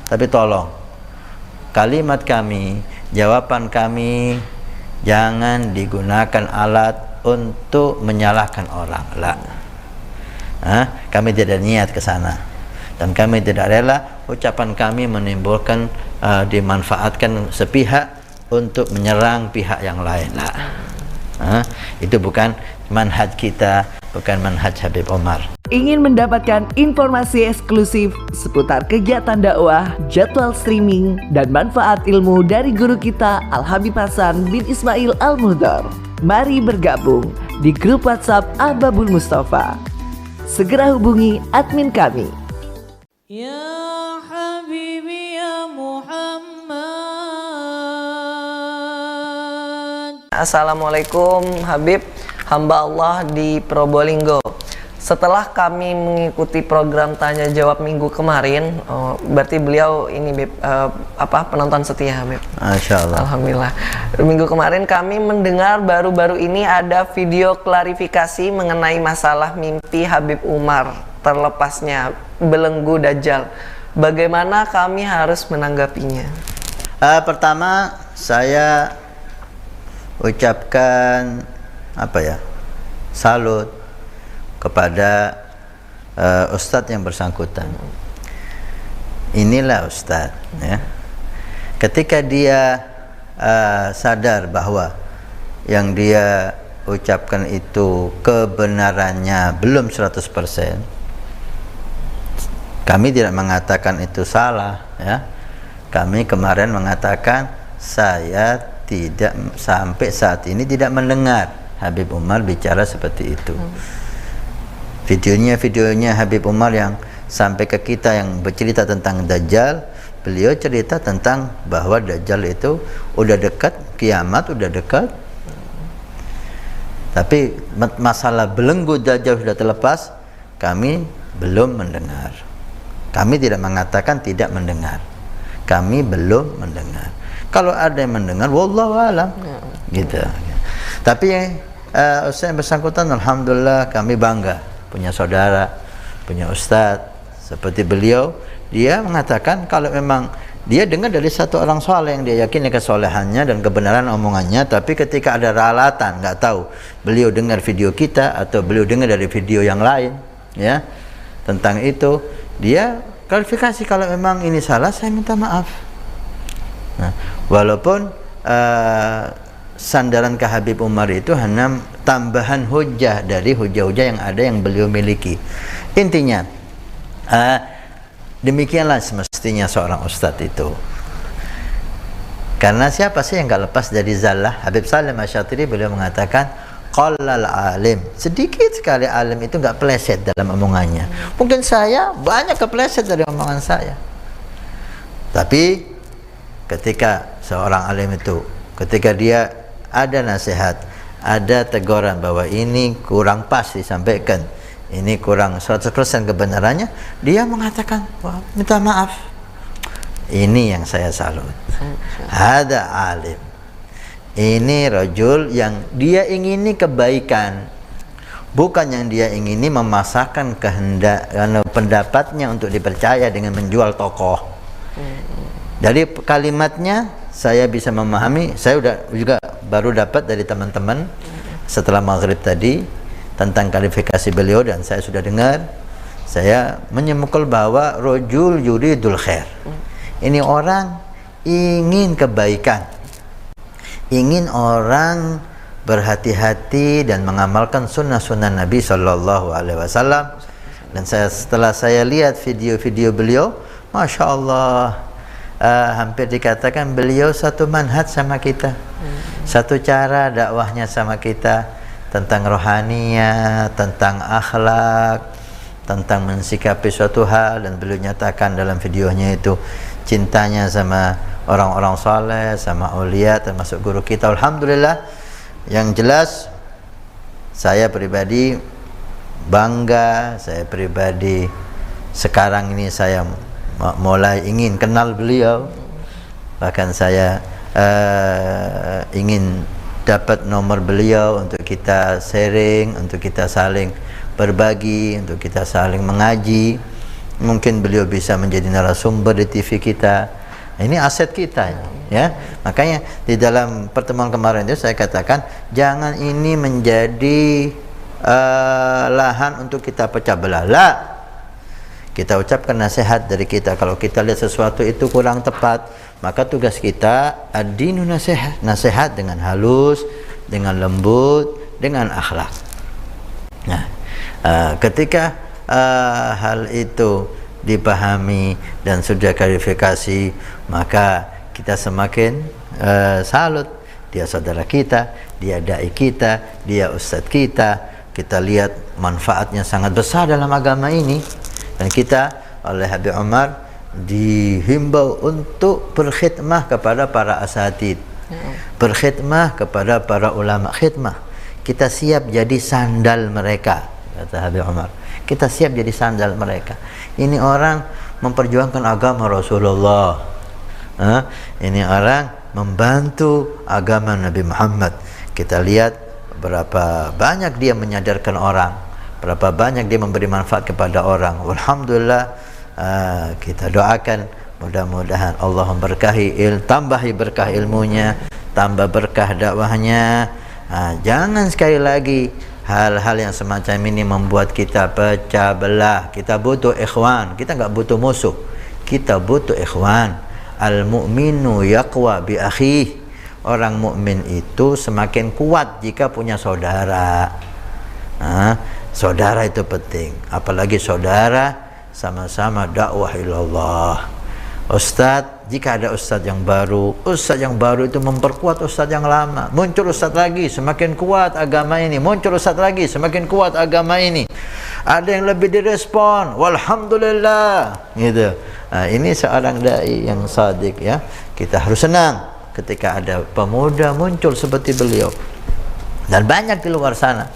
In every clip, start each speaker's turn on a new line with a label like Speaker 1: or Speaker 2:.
Speaker 1: Tapi tolong, kalimat kami, jawaban kami jangan digunakan alat untuk menyalahkan orang. La. Kami tidak niat ke sana, dan kami tidak rela ucapan kami menimbulkan dimanfaatkan sepihak untuk menyerang pihak yang lain. La. Itu bukan manhaj kita, bukan manhaj Habib Umar.
Speaker 2: Ingin mendapatkan informasi eksklusif seputar kegiatan dakwah, jadwal streaming, dan manfaat ilmu dari guru kita Al-Habib Hasan bin Ismail Al-Muhdhar? Mari bergabung di grup WhatsApp Ahbabul Mustafa. Segera hubungi admin kami.
Speaker 3: Ya Habibi ya Muhammad.
Speaker 4: Assalamualaikum Habib, hamba Allah di Probolinggo. Setelah kami mengikuti program tanya jawab minggu kemarin, berarti beliau ini Beb, penonton setia Beb.
Speaker 1: Masya Allah.
Speaker 4: Alhamdulillah. Minggu kemarin kami mendengar baru-baru ini ada video klarifikasi mengenai masalah mimpi Habib Umar terlepasnya belenggu Dajjal. Bagaimana kami harus menanggapinya?
Speaker 1: Pertama, saya ucapkan salut kepada ustadz yang bersangkutan. Inilah ustadz, ya. Ketika dia sadar bahwa yang dia ucapkan itu kebenarannya belum 100%, kami tidak mengatakan itu salah, ya. Kami kemarin mengatakan saya tidak sampai saat ini tidak mendengar Habib Umar bicara seperti itu. Videonya Habib Umar yang sampai ke kita yang bercerita tentang Dajjal, beliau cerita tentang bahwa Dajjal itu udah dekat, kiamat udah dekat. Tapi masalah belenggu Dajjal sudah terlepas, kami belum mendengar. Kami tidak mengatakan tidak mendengar. Kami belum mendengar. Kalau ada yang mendengar, wallahu alam, gitu. Tapi ustaz yang bersangkutan, alhamdulillah kami bangga punya saudara, punya ustadz seperti beliau. Dia mengatakan kalau memang dia dengar dari satu orang soleh yang dia yakini kesolehannya dan kebenaran omongannya, tapi ketika ada ralatan, nggak tahu beliau dengar video kita atau beliau dengar dari video yang lain, ya, tentang itu, dia klarifikasi kalau memang ini salah, saya minta maaf. Nah, walaupun sandaran ke Habib Umar itu hanya tambahan hujah dari hujah-hujah yang ada yang beliau miliki. Intinya demikianlah semestinya seorang ustadz itu. Karena siapa sih yang gak lepas dari zallah? Habib Salim Asy-Syatiri beliau mengatakan qallal alim, sedikit sekali alim itu gak pleset dalam omongannya. Mungkin saya banyak kepleset dari omongan saya, tapi ketika seorang alim itu, ketika dia ada nasihat, ada teguran bahwa ini kurang pas disampaikan, ini kurang 100% kebenarannya, dia mengatakan, wah, minta maaf. Ini yang saya salut. Ada alim. Ini rajul yang dia ingini kebaikan, bukan yang dia ingini memasakkan kehendak pendapatnya untuk dipercaya dengan menjual tokoh. Dari kalimatnya saya bisa memahami. Saya juga baru dapat dari teman-teman setelah maghrib tadi tentang klarifikasi beliau, dan saya sudah dengar. Saya menyemukul bahwa rajul yuridul khair. Ini orang ingin kebaikan, ingin orang berhati-hati dan mengamalkan sunnah-sunnah Nabi Shallallahu Alaihi Wasallam. Dan setelah saya lihat video-video beliau, masya Allah, hampir dikatakan beliau satu manhaj sama kita, satu cara dakwahnya sama kita, tentang rohaniah, tentang akhlak, tentang mensikapi suatu hal. Dan beliau nyatakan dalam videonya itu cintanya sama orang-orang saleh, sama aulia, termasuk guru kita. Alhamdulillah. Yang jelas saya pribadi bangga, saya pribadi sekarang ini saya mulai ingin kenal beliau. Bahkan saya ingin dapat nomor beliau untuk kita sharing, untuk kita saling berbagi, untuk kita saling mengaji. Mungkin beliau bisa menjadi narasumber di TV kita. Ini aset kita, ya. Makanya di dalam pertemuan kemarin itu saya katakan, jangan ini menjadi lahan untuk kita pecah belah. Lah. Kita ucapkan nasihat dari kita. Kalau kita lihat sesuatu itu kurang tepat, maka tugas kita ad-dinu nasihat, nasihat dengan halus, dengan lembut, dengan akhlak. Nah, ketika hal itu dipahami dan sudah klarifikasi, maka kita semakin salut. Dia saudara kita, dia dai kita, dia ustadz kita. Kita lihat manfaatnya sangat besar dalam agama ini. Dan kita oleh Habib Umar dihimbau untuk berkhidmah kepada para asatid, berkhidmah kepada para ulama khidmah. Kita siap jadi sandal mereka, kata Habib Umar. Kita siap jadi sandal mereka. Ini orang memperjuangkan agama Rasulullah. Ini orang membantu agama Nabi Muhammad. Kita lihat berapa banyak dia menyadarkan orang, berapa banyak dia memberi manfaat kepada orang. Alhamdulillah, kita doakan mudah-mudahan Allah memberkahi, tambahi berkah ilmunya, tambah berkah dakwahnya. Jangan sekali lagi hal-hal yang semacam ini membuat kita pecah belah. Kita butuh ikhwan, kita nggak butuh musuh, kita butuh ikhwan. Al-mu'minu yaqwa bi akhihi. Orang mukmin itu semakin kuat jika punya saudara. Saudara itu penting, apalagi saudara sama-sama dakwah ilallah. Ustadz, jika ada ustadz yang baru itu memperkuat ustadz yang lama. Muncul ustadz lagi, semakin kuat agama ini. Muncul ustadz lagi, semakin kuat agama ini. Ada yang lebih direspon, walhamdulillah, gitu. Ini seorang dai yang sadik, ya. Kita harus senang ketika ada pemuda muncul seperti beliau. Dan banyak di luar sana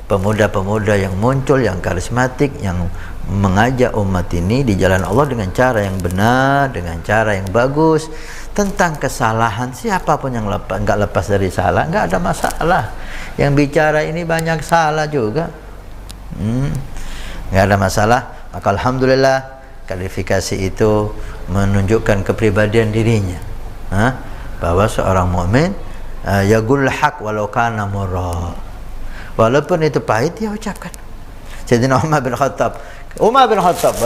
Speaker 1: pemuda-pemuda yang muncul, yang karismatik, yang mengajak umat ini di jalan Allah dengan cara yang benar, dengan cara yang bagus. Tentang kesalahan, siapapun yang nggak lepas dari salah, nggak ada masalah. Yang bicara ini banyak salah juga, nggak ada masalah. Maka alhamdulillah, klarifikasi itu menunjukkan kepribadian dirinya, bahwa seorang mukmin yaqul haq walau kana murra. Walaupun itu pahit, dia ucapkan. Sayyidina Umar bin Khattab,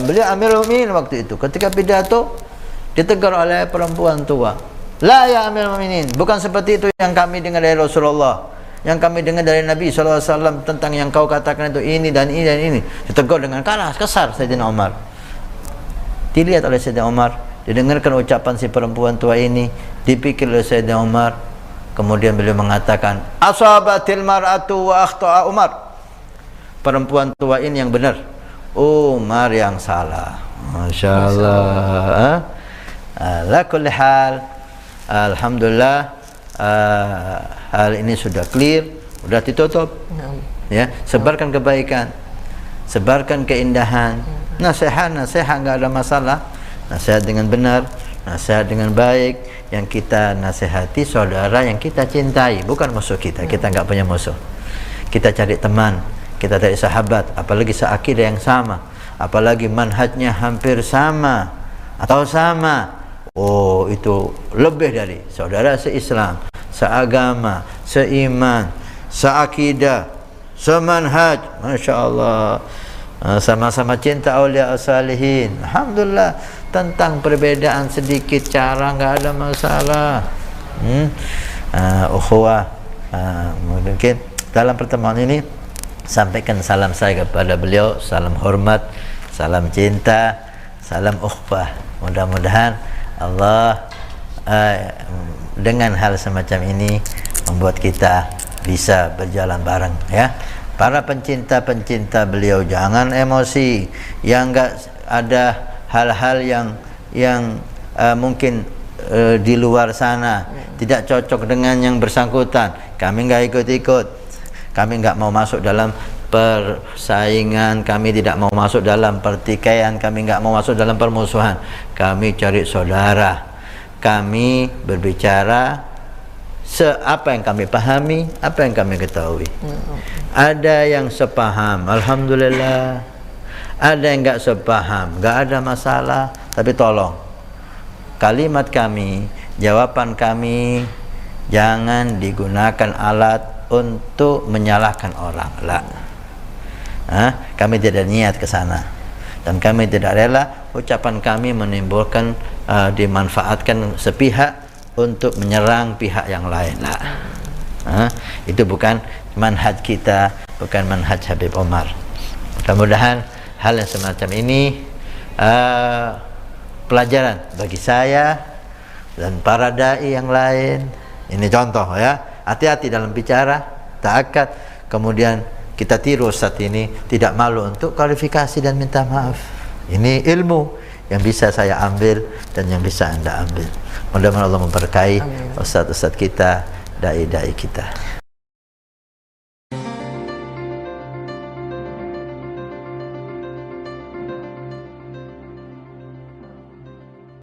Speaker 1: beliau Amirul Mukminin waktu itu, ketika pidato ditegur oleh perempuan tua. La ya Amirul Mukminin, bukan seperti itu yang kami dengar dari Rasulullah, yang kami dengar dari Nabi SAW tentang yang kau katakan itu ini dan ini dan ini. Ditegur dengan keras, kesar Sayyidina Umar. Dilihat oleh Sayyidina Umar, didengarkan ucapan si perempuan tua ini, dipikir oleh Sayyidina Umar. Kemudian beliau mengatakan, asabatil mar'atu wa akhta'a Umar. Perempuan tua ini yang benar, Umar yang salah. Masya Allah. Ala kulli hal, alhamdulillah, hal ini sudah clear, sudah ditutup. Ya, sebarkan kebaikan, sebarkan keindahan, nasihat nggak ada masalah. Nasihat dengan benar, nasihat dengan baik. Yang kita nasihati saudara yang kita cintai, bukan musuh kita. Kita nggak punya musuh. Kita cari teman, kita cari sahabat, apalagi seakidah yang sama, apalagi manhajnya hampir sama atau sama. Oh, itu lebih dari saudara seislam, seagama, seiman, seakidah, semanhaj. Masya Allah, sama-sama cinta aulia salihin. Alhamdulillah. Tentang perbedaan sedikit cara nggak ada masalah. Ukhuwah, mungkin dalam pertemuan ini sampaikan salam saya kepada beliau, salam hormat, salam cinta, salam ukhuwah. Mudah-mudahan Allah dengan hal semacam ini membuat kita bisa berjalan bareng, ya. Para pencinta beliau jangan emosi, yang enggak ada hal-hal yang mungkin di luar sana tidak cocok dengan yang bersangkutan. Kami enggak ikut-ikut, kami enggak mau masuk dalam persaingan, kami tidak mau masuk dalam pertikaian, kami enggak mau masuk dalam permusuhan. Kami cari saudara, kami berbicara apa yang kami pahami, apa yang kami ketahui. Ada yang sepaham, alhamdulillah. Ada yang nggak sepaham, nggak ada masalah, tapi tolong kalimat kami, jawaban kami jangan digunakan alat untuk menyalahkan orang. Lah. Kami tidak niat ke sana, dan kami tidak rela ucapan kami menimbulkan dimanfaatkan sepihak untuk menyerang pihak yang lain. Lah. Itu bukan manhaj kita, bukan manhaj Habib Umar. Mudah-mudahan hal yang semacam ini pelajaran bagi saya dan para dai yang lain. Ini contoh ya, hati-hati dalam bicara, ta'akkad. Kemudian kita tiru saat ini, tidak malu untuk klarifikasi dan minta maaf. Ini ilmu yang bisa saya ambil dan yang bisa Anda ambil. Mudah-mudahan Allah memberkahi ustadz-ustadz kita, dai-dai kita.